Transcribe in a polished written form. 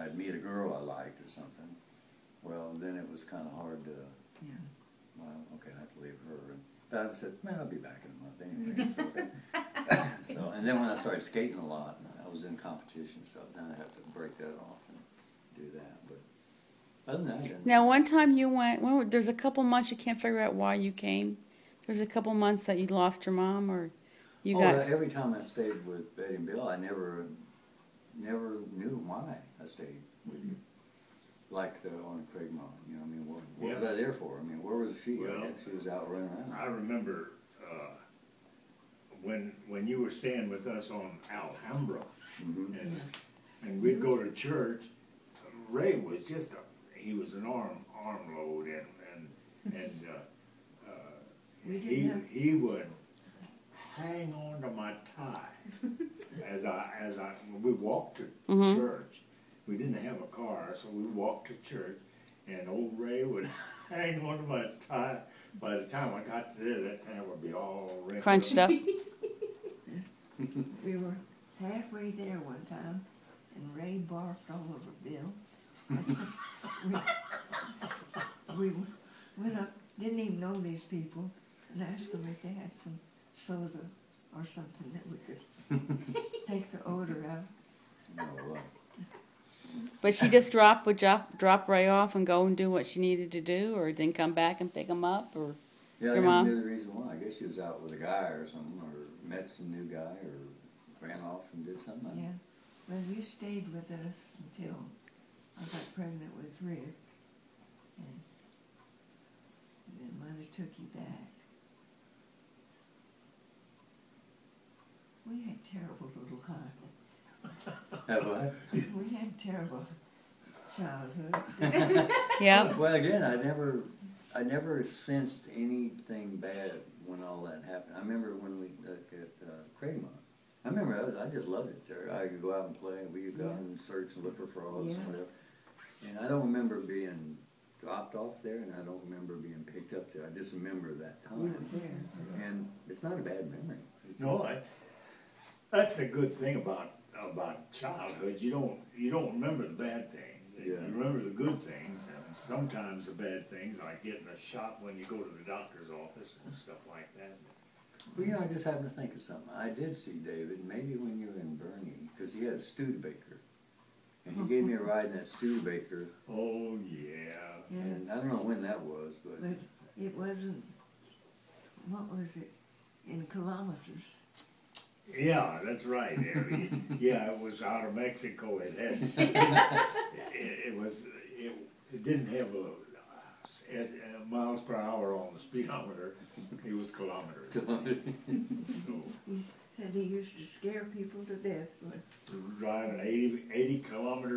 I'd meet a girl I liked or something. Well, then it was kind of hard to. Yeah. Well, okay, I have to leave her. But I said, man, I'll be back in a month anyway. So, okay. So, and then when I started skating a lot, I was in competition, so then I have to break that off and do that. But other than that, I didn't. Now, one time you went. Well, there's a couple months you can't figure out why you came. There's a couple months that you lost your mom, or you got. Every time I stayed with Betty and Bill, I never knew why I stayed with you. Like on Craigmont, you know, I mean, what was I there for? I mean, where was she? Well, She was out running around. I remember when you were staying with us on Alhambra, and we'd go to church. Ray was just he was an armload, and he would hang on to my tie as we walked to church. We didn't have a car, so we walked to church, and old Ray would hang on to my tie. By the time I got there, that tie would be all wrinkled. Crunched up. We were halfway there one time, and Ray barfed all over Bill. we went up, didn't even know these people, and asked them if they had some soda or something that we could take the odor out. Oh, wow. But she just drop Ray off and go and do what she needed to do, or then come back and pick him up, or Yeah, your I mom. never knew the reason why. I guess she was out with a guy or something, or met some new guy, or ran off and did something. Yeah. Well, you stayed with us until I got pregnant with Rick, and then Mother took you back. We had terrible little lives. Have I? We had terrible childhoods. Yeah. Well, again, I never sensed anything bad when all that happened. I remember when we at Craigmont. I remember I just loved it there. I could go out and play, and we could go out and search and look for frogs and whatever. And I don't remember being dropped off there, and I don't remember being picked up there. I just remember that time. You were there. And it's not a bad memory. No, that's the good thing about childhood. You don't remember the bad things. You remember the good things, and sometimes the bad things, like getting a shot when you go to the doctor's office and stuff like that. Well, you know, I just happened to think of something. I did see David, maybe when you were in Bernie, because he had a Studebaker. And he gave me a ride in that Studebaker. Oh, yeah. And I don't know when that was, but it wasn't, what was it, in kilometers? Yeah, that's right. Yeah, it was out of Mexico. It didn't have a miles per hour on the speedometer. It was kilometers. So He said he used to scare people to death. driving 80 kilometers